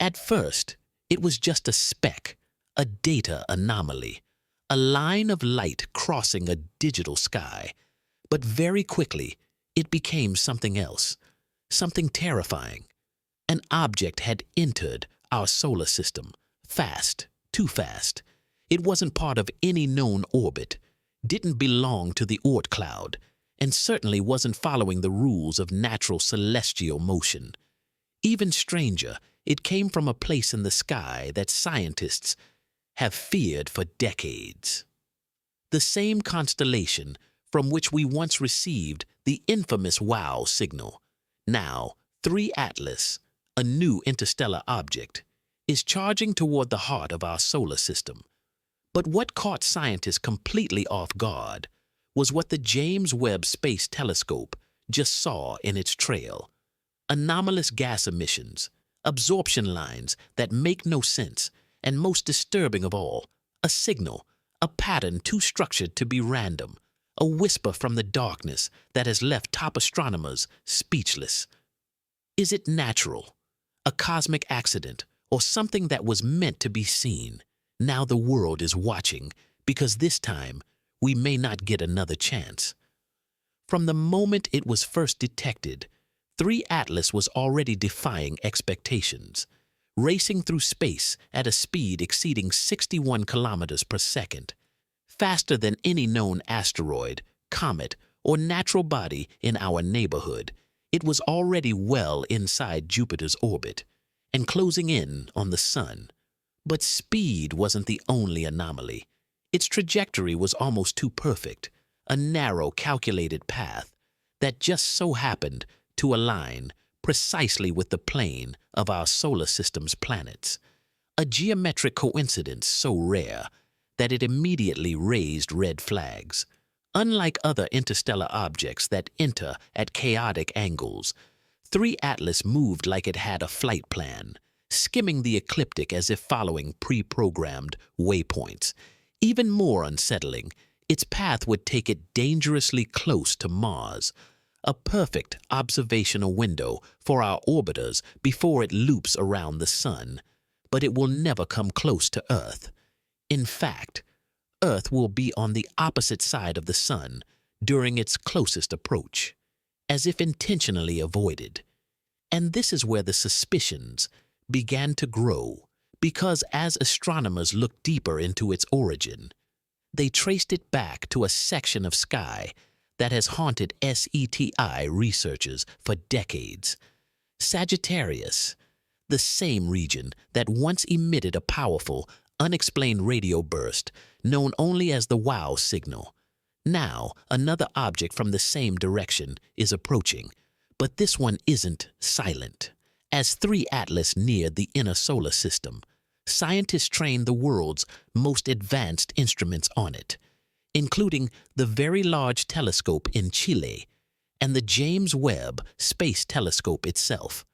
At first, it was just a speck, a data anomaly, a line of light crossing a digital sky. But very quickly, it became something else, something terrifying. An object had entered our solar system, fast, too fast. It wasn't part of any known orbit, didn't belong to the Oort cloud, and certainly wasn't following the rules of natural celestial motion. Even stranger, it came from a place in the sky that scientists have feared for decades. The same constellation from which we once received the infamous WOW signal. Now, 3-Atlas, a new interstellar object, is charging toward the heart of our solar system. But what caught scientists completely off guard was what the James Webb Space Telescope just saw in its trail. Anomalous gas emissions, absorption lines that make no sense, and most disturbing of all, a signal, a pattern too structured to be random, a whisper from the darkness that has left top astronomers speechless. Is it natural, a cosmic accident, or something that was meant to be seen? Now the world is watching, because this time we may not get another chance. From the moment it was first detected, 3-Atlas was already defying expectations, racing through space at a speed exceeding 61 kilometers per second, faster than any known asteroid, comet, or natural body in our neighborhood. It was already well inside Jupiter's orbit and closing in on the Sun. But speed wasn't the only anomaly. Its trajectory was almost too perfect, a narrow, calculated path that just so happened to align precisely with the plane of our solar system's planets. A geometric coincidence so rare that it immediately raised red flags. Unlike other interstellar objects that enter at chaotic angles, 3-Atlas moved like it had a flight plan, skimming the ecliptic as if following pre-programmed waypoints. Even more unsettling, its path would take it dangerously close to Mars, a perfect observational window for our orbiters before it loops around the Sun. But it will never come close to Earth. In fact, Earth will be on the opposite side of the Sun during its closest approach, as if intentionally avoided. And this is where the suspicions began to grow, because as astronomers looked deeper into its origin, they traced it back to a section of sky that has haunted SETI researchers for decades. Sagittarius, the same region that once emitted a powerful, unexplained radio burst known only as the WOW signal. Now, another object from the same direction is approaching, but this one isn't silent. As 3-Atlas neared the inner solar system, scientists trained the world's most advanced instruments on it, including the Very Large Telescope in Chile and the James Webb Space Telescope itself.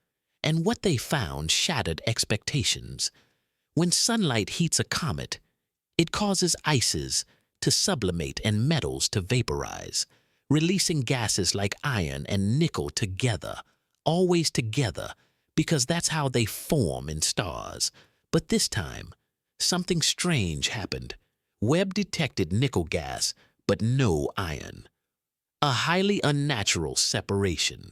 And what they found shattered expectations. When sunlight heats a comet, it causes ices to sublimate and metals to vaporize, releasing gases like iron and nickel together, always together, because that's how they form in stars. But this time, something strange happened. Webb detected nickel gas, but no iron. A highly unnatural separation,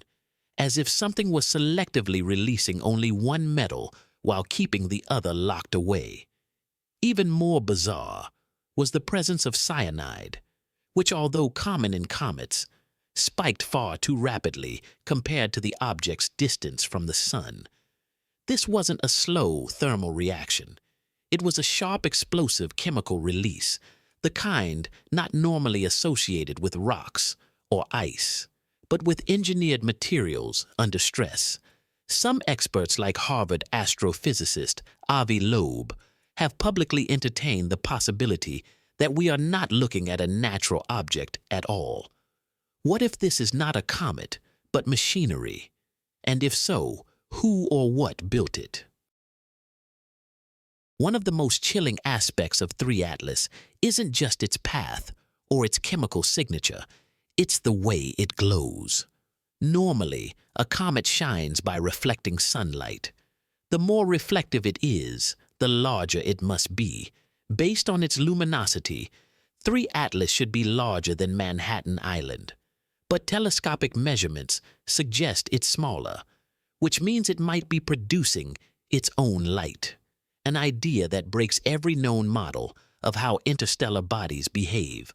as if something was selectively releasing only one metal while keeping the other locked away. Even more bizarre was the presence of cyanide, which, although common in comets, spiked far too rapidly compared to the object's distance from the Sun. This wasn't a slow thermal reaction. It was a sharp explosive chemical release, the kind not normally associated with rocks or ice, but with engineered materials under stress. Some experts like Harvard astrophysicist Avi Loeb have publicly entertained the possibility that we are not looking at a natural object at all. What if this is not a comet, but machinery? And if so, who or what built it? One of the most chilling aspects of 3-Atlas isn't just its path or its chemical signature, it's the way it glows. Normally, a comet shines by reflecting sunlight. The more reflective it is, the larger it must be. Based on its luminosity, 3-Atlas should be larger than Manhattan Island. But telescopic measurements suggest it's smaller, which means it might be producing its own light, an idea that breaks every known model of how interstellar bodies behave.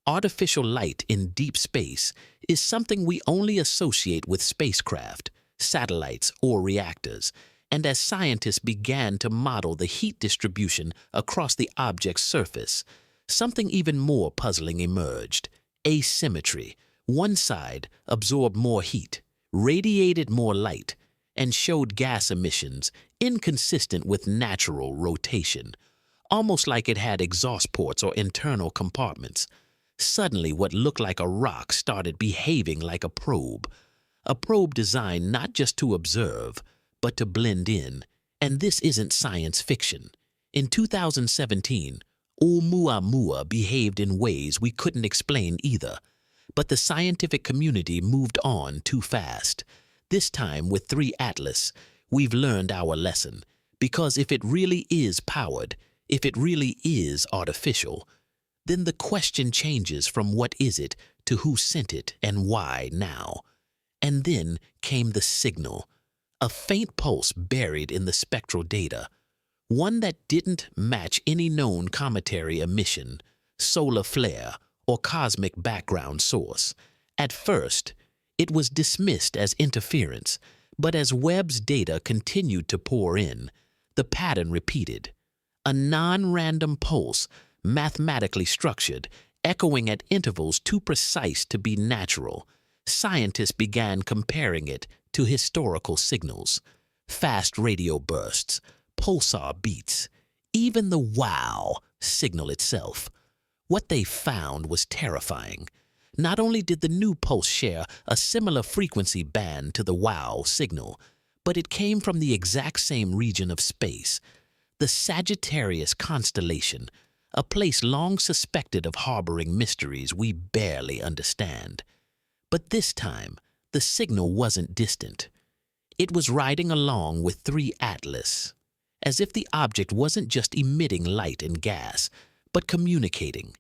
Artificial light in deep space is something we only associate with spacecraft, satellites, or reactors, and as scientists began to model the heat distribution across the object's surface, something even more puzzling emerged: asymmetry. One side absorbed more heat, radiated more light, and showed gas emissions inconsistent with natural rotation, almost like it had exhaust ports or internal compartments. Suddenly, what looked like a rock started behaving like a probe designed not just to observe, but to blend in. And this isn't science fiction. In 2017, Oumuamua behaved in ways we couldn't explain either. But the scientific community moved on too fast. This time, with 3-Atlas, we've learned our lesson. Because if it really is powered, if it really is artificial, then the question changes from what is it to who sent it and why now. And then came the signal, a faint pulse buried in the spectral data, one that didn't match any known cometary emission, solar flare, or cosmic background source. At first, it was dismissed as interference, but as Webb's data continued to pour in, the pattern repeated. A non-random pulse, mathematically structured, echoing at intervals too precise to be natural. Scientists began comparing it to historical signals, fast radio bursts, pulsar beats, even the wow signal itself. What they found was terrifying. Not only did the new pulse share a similar frequency band to the wow signal, but it came from the exact same region of space, the Sagittarius constellation, a place long suspected of harboring mysteries we barely understand. But this time, the signal wasn't distant. It was riding along with 3-Atlas, as if the object wasn't just emitting light and gas, but communicating.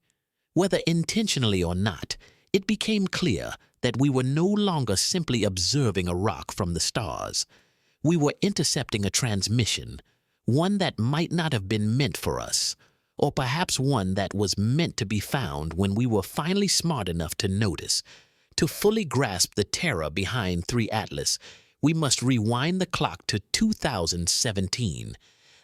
Whether intentionally or not, it became clear that we were no longer simply observing a rock from the stars. We were intercepting a transmission, one that might not have been meant for us, or perhaps one that was meant to be found when we were finally smart enough to notice. To fully grasp the terror behind 3-Atlas, we must rewind the clock to 2017.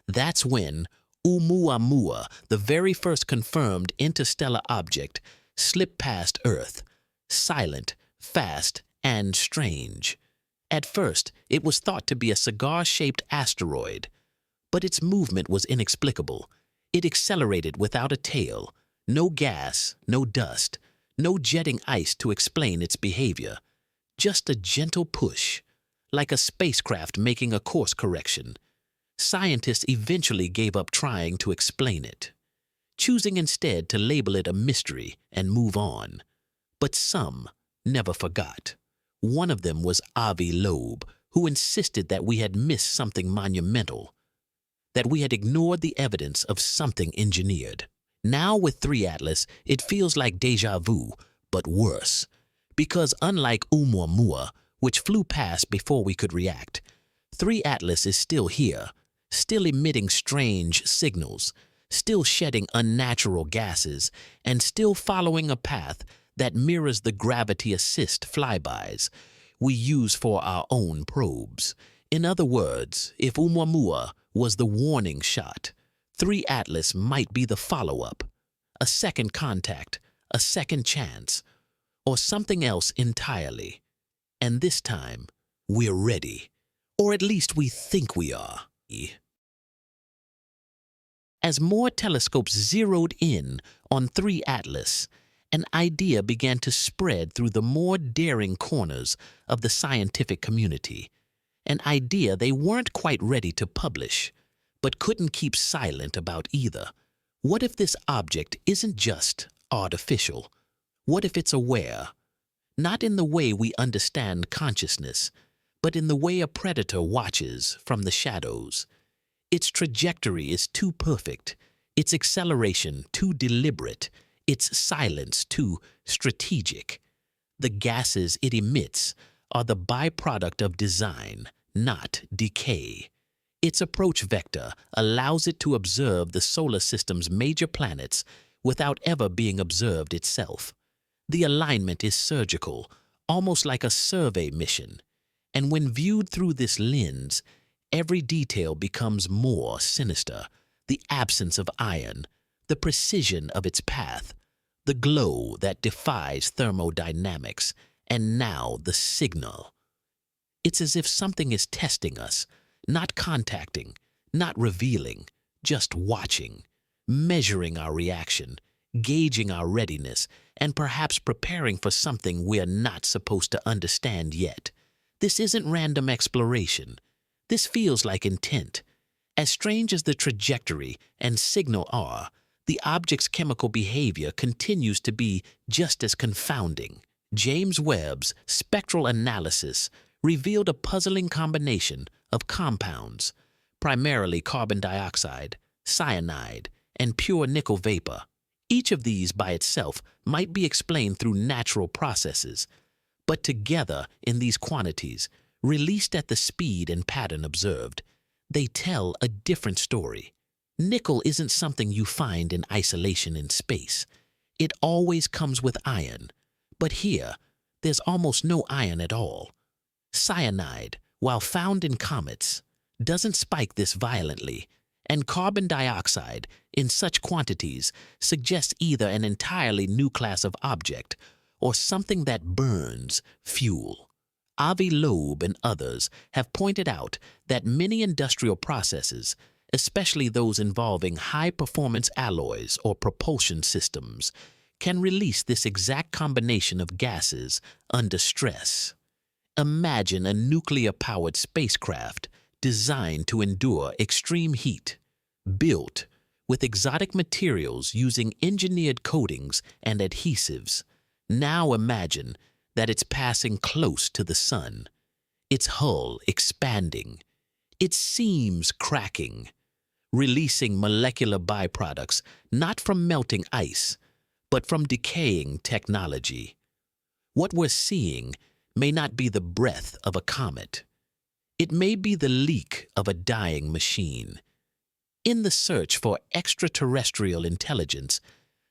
That's when Oumuamua, the very first confirmed interstellar object, slipped past Earth, silent, fast, and strange. At first, it was thought to be a cigar-shaped asteroid, but its movement was inexplicable. It accelerated without a tail, no gas, no dust, no jetting ice to explain its behavior, just a gentle push, like a spacecraft making a course correction. Scientists eventually gave up trying to explain it, choosing instead to label it a mystery and move on. But some never forgot. One of them was Avi Loeb, who insisted that we had missed something monumental, that we had ignored the evidence of something engineered. Now with 3-Atlas, it feels like déjà vu, but worse. Because unlike Oumuamua, which flew past before we could react, 3-Atlas is still here, still emitting strange signals, still shedding unnatural gases, and still following a path that mirrors the gravity assist flybys we use for our own probes. In other words, if Oumuamua was the warning shot, 3-Atlas might be the follow-up, a second contact, a second chance, or something else entirely. And this time, we're ready, or at least we think we are. As more telescopes zeroed in on 3-Atlas, an idea began to spread through the more daring corners of the scientific community, an idea they weren't quite ready to publish, but couldn't keep silent about either. What if this object isn't just artificial? What if it's aware? Not in the way we understand consciousness, but in the way a predator watches from the shadows. Its trajectory is too perfect, its acceleration too deliberate, its silence too strategic. The gases it emits are the byproduct of design, not decay. Its approach vector allows it to observe the solar system's major planets without ever being observed itself. The alignment is surgical, almost like a survey mission, and when viewed through this lens, every detail becomes more sinister. The absence of iron, the precision of its path, the glow that defies thermodynamics, and now the signal. It's as if something is testing us, not contacting, not revealing, just watching, measuring our reaction, gauging our readiness, and perhaps preparing for something we're not supposed to understand yet. This isn't random exploration. This feels like intent. As strange as the trajectory and signal are, the object's chemical behavior continues to be just as confounding. James Webb's spectral analysis revealed a puzzling combination of compounds, primarily carbon dioxide, cyanide, and pure nickel vapor. Each of these by itself might be explained through natural processes, but together in these quantities, released at the speed and pattern observed, they tell a different story. Nickel isn't something you find in isolation in space. It always comes with iron, but here, there's almost no iron at all. Cyanide, while found in comets, doesn't spike this violently, and carbon dioxide, in such quantities, suggests either an entirely new class of object or something that burns fuel. Avi Loeb and others have pointed out that many industrial processes, especially those involving high-performance alloys or propulsion systems, can release this exact combination of gases under stress. Imagine a nuclear-powered spacecraft designed to endure extreme heat, built with exotic materials using engineered coatings and adhesives. Now imagine that it's passing close to the sun, its hull expanding, its seams cracking, releasing molecular byproducts not from melting ice, but from decaying technology. What we're seeing may not be the breath of a comet. It may be the leak of a dying machine. In the search for extraterrestrial intelligence,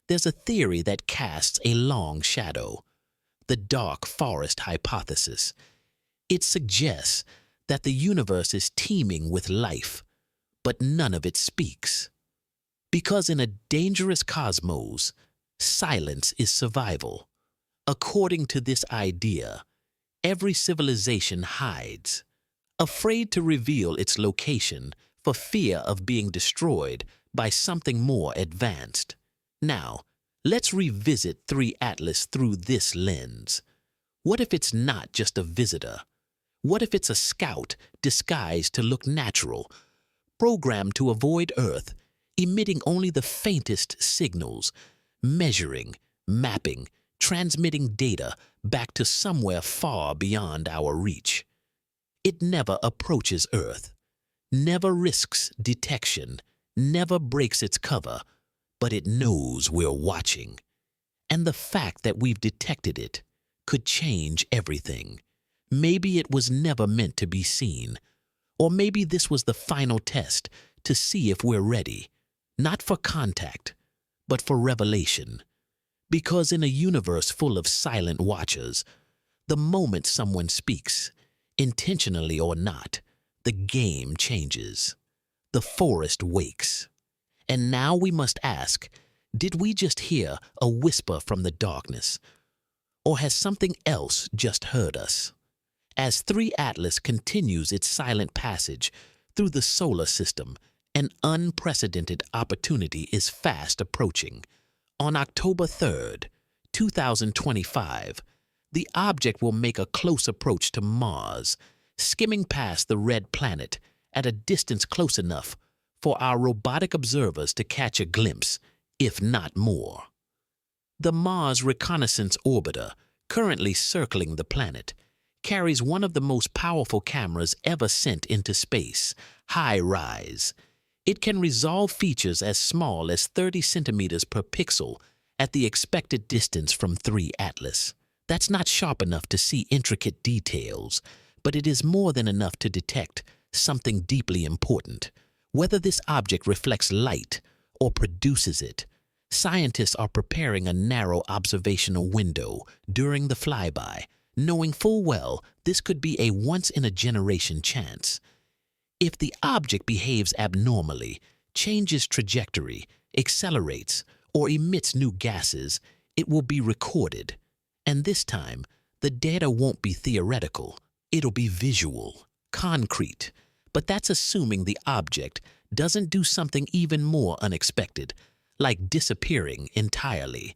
there's a theory that casts a long shadow, the dark forest hypothesis. It suggests that the universe is teeming with life, but none of it speaks. Because in a dangerous cosmos, silence is survival. According to this idea, every civilization hides, afraid to reveal its location for fear of being destroyed by something more advanced. Now, let's revisit 3-Atlas through this lens. What if it's not just a visitor? What if it's a scout disguised to look natural, programmed to avoid Earth, emitting only the faintest signals, measuring, mapping, transmitting data back to somewhere far beyond our reach? It never approaches Earth, never risks detection, never breaks its cover, but it knows we're watching. And the fact that we've detected it could change everything. Maybe it was never meant to be seen, or maybe this was the final test to see if we're ready, not for contact, but for revelation. Because in a universe full of silent watchers, the moment someone speaks, intentionally or not, the game changes. The forest wakes. And now we must ask, did we just hear a whisper from the darkness? Or has something else just heard us? As 3-Atlas continues its silent passage through the solar system, an unprecedented opportunity is fast approaching. On October 3rd, 2025, the object will make a close approach to Mars, skimming past the red planet at a distance close enough for our robotic observers to catch a glimpse, if not more. The Mars Reconnaissance Orbiter, currently circling the planet, carries one of the most powerful cameras ever sent into space, high-rise. It can resolve features as small as 30 centimeters per pixel at the expected distance from 3-Atlas. That's not sharp enough to see intricate details, but it is more than enough to detect something deeply important. Whether this object reflects light or produces it, scientists are preparing a narrow observational window during the flyby, knowing full well this could be a once-in-a-generation chance. If the object behaves abnormally, changes trajectory, accelerates, or emits new gases, it will be recorded. And this time, the data won't be theoretical. It'll be visual, concrete. But that's assuming the object doesn't do something even more unexpected, like disappearing entirely.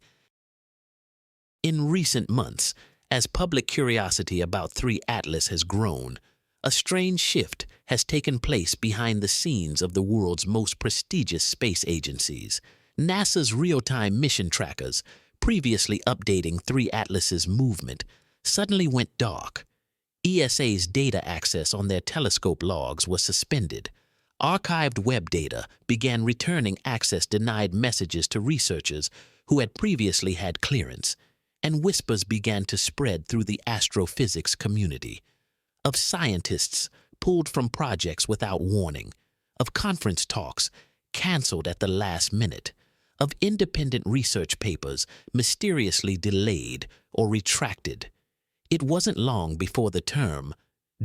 In recent months, as public curiosity about 3-Atlas has grown, a strange shift has taken place behind the scenes of the world's most prestigious space agencies. NASA's real-time mission trackers, previously updating 3-Atlas's movement, suddenly went dark. ESA's data access on their telescope logs was suspended. Archived Webb data began returning access-denied messages to researchers who had previously had clearance, and whispers began to spread through the astrophysics community of scientists pulled from projects without warning, of conference talks canceled at the last minute, of independent research papers mysteriously delayed or retracted. It wasn't long before the term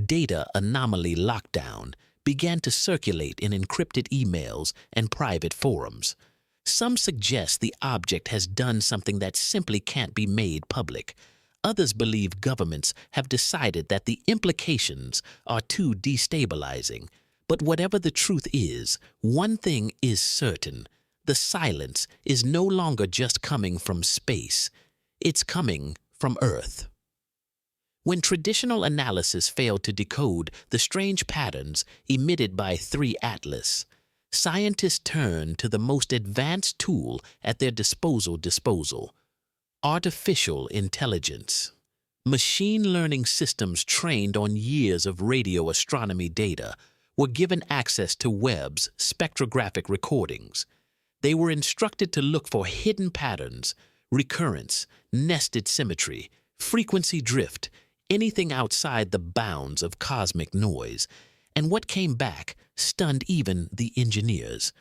data anomaly lockdown began to circulate in encrypted emails and private forums. Some suggest the object has done something that simply can't be made public. Others believe governments have decided that the implications are too destabilizing. But whatever the truth is, one thing is certain. The silence is no longer just coming from space. It's coming from Earth. When traditional analysis failed to decode the strange patterns emitted by 3-Atlas, scientists turned to the most advanced tool at their disposal: artificial intelligence. Machine learning systems trained on years of radio astronomy data were given access to Webb's spectrographic recordings. They were instructed to look for hidden patterns, recurrence, nested symmetry, frequency drift, anything outside the bounds of cosmic noise. And what came back stunned even the engineers.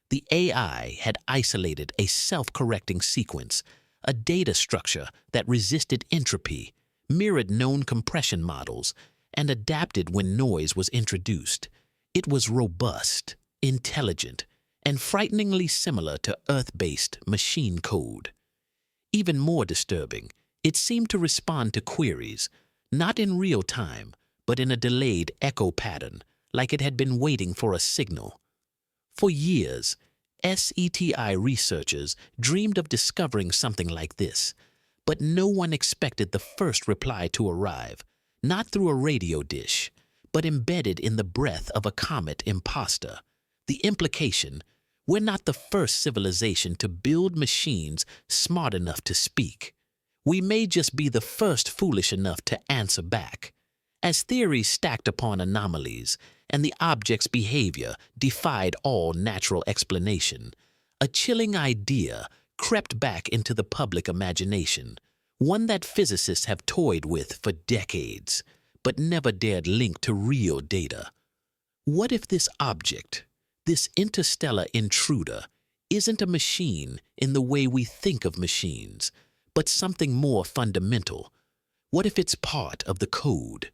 The AI had isolated a self-correcting sequence, a data structure that resisted entropy, mirrored known compression models, and adapted when noise was introduced. It was robust, intelligent, and frighteningly similar to Earth-based machine code. Even more disturbing, it seemed to respond to queries, not in real time, but in a delayed echo pattern, like it had been waiting for a signal. For years, SETI researchers dreamed of discovering something like this, but no one expected the first reply to arrive, not through a radio dish, but embedded in the breath of a comet imposter. The implication: we're not the first civilization to build machines smart enough to speak. We may just be the first foolish enough to answer back. As theories stacked upon anomalies, and the object's behavior defied all natural explanation, a chilling idea crept back into the public imagination, one that physicists have toyed with for decades, but never dared link to real data. What if this object, this interstellar intruder, isn't a machine in the way we think of machines, but something more fundamental? What if it's part of the code?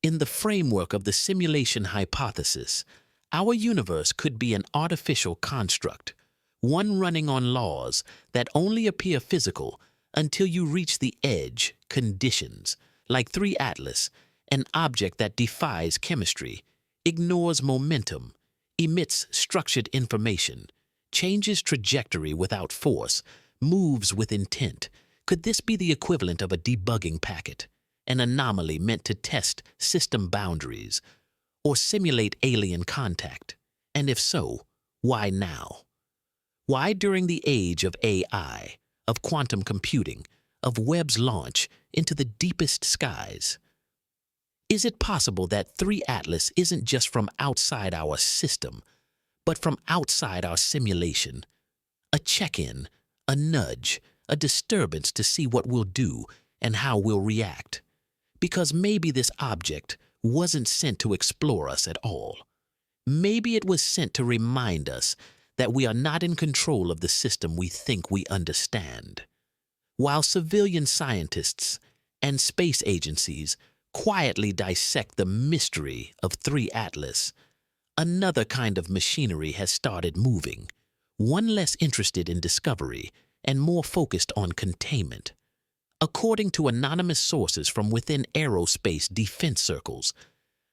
In the framework of the simulation hypothesis, our universe could be an artificial construct, one running on laws that only appear physical until you reach the edge conditions, like 3-Atlas, an object that defies chemistry, ignores momentum, emits structured information, changes trajectory without force, moves with intent. Could this be the equivalent of a debugging packet, an anomaly meant to test system boundaries, or simulate alien contact? And if so, why now? Why during the age of AI, of quantum computing, of Webb's launch into the deepest skies? Is it possible that 3-Atlas isn't just from outside our system, but from outside our simulation? A check-in, a nudge, a disturbance to see what we'll do and how we'll react. Because maybe this object wasn't sent to explore us at all. Maybe it was sent to remind us that we are not in control of the system we think we understand. While civilian scientists and space agencies quietly dissect the mystery of 3-Atlas, another kind of machinery has started moving, one less interested in discovery and more focused on containment. According to anonymous sources from within aerospace defense circles,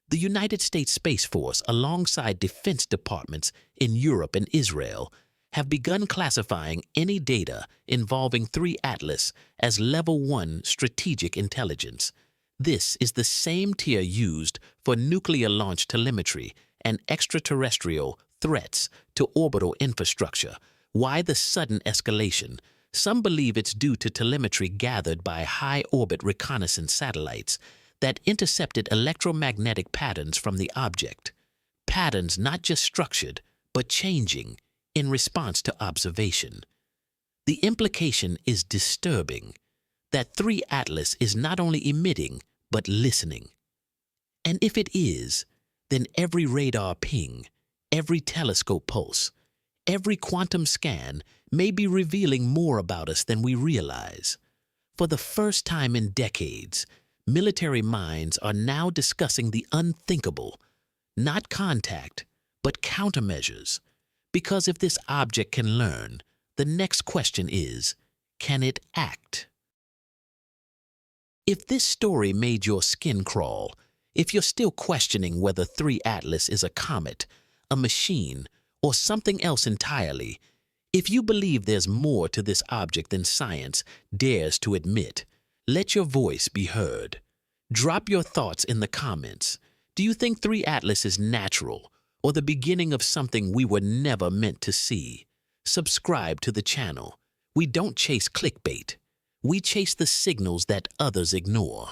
the United States Space Force, alongside defense departments in Europe and Israel, have begun classifying any data involving 3-Atlas as Level 1 strategic intelligence. This is the same tier used for nuclear launch telemetry and extraterrestrial threats to orbital infrastructure. Why the sudden escalation? Some believe it's due to telemetry gathered by high-orbit reconnaissance satellites that intercepted electromagnetic patterns from the object. Patterns not just structured, but changing in response to observation. The implication is disturbing, that 3-Atlas is not only emitting, but listening. And if it is, then every radar ping, every telescope pulse, every quantum scan may be revealing more about us than we realize. For the first time in decades, military minds are now discussing the unthinkable, not contact, but countermeasures. Because if this object can learn, the next question is, can it act? If this story made your skin crawl, if you're still questioning whether 3-Atlas is a comet, a machine, or something else entirely, if you believe there's more to this object than science dares to admit, let your voice be heard. Drop your thoughts in the comments. Do you think 3-Atlas is natural or the beginning of something we were never meant to see? Subscribe to the channel. We don't chase clickbait. We chase the signals that others ignore.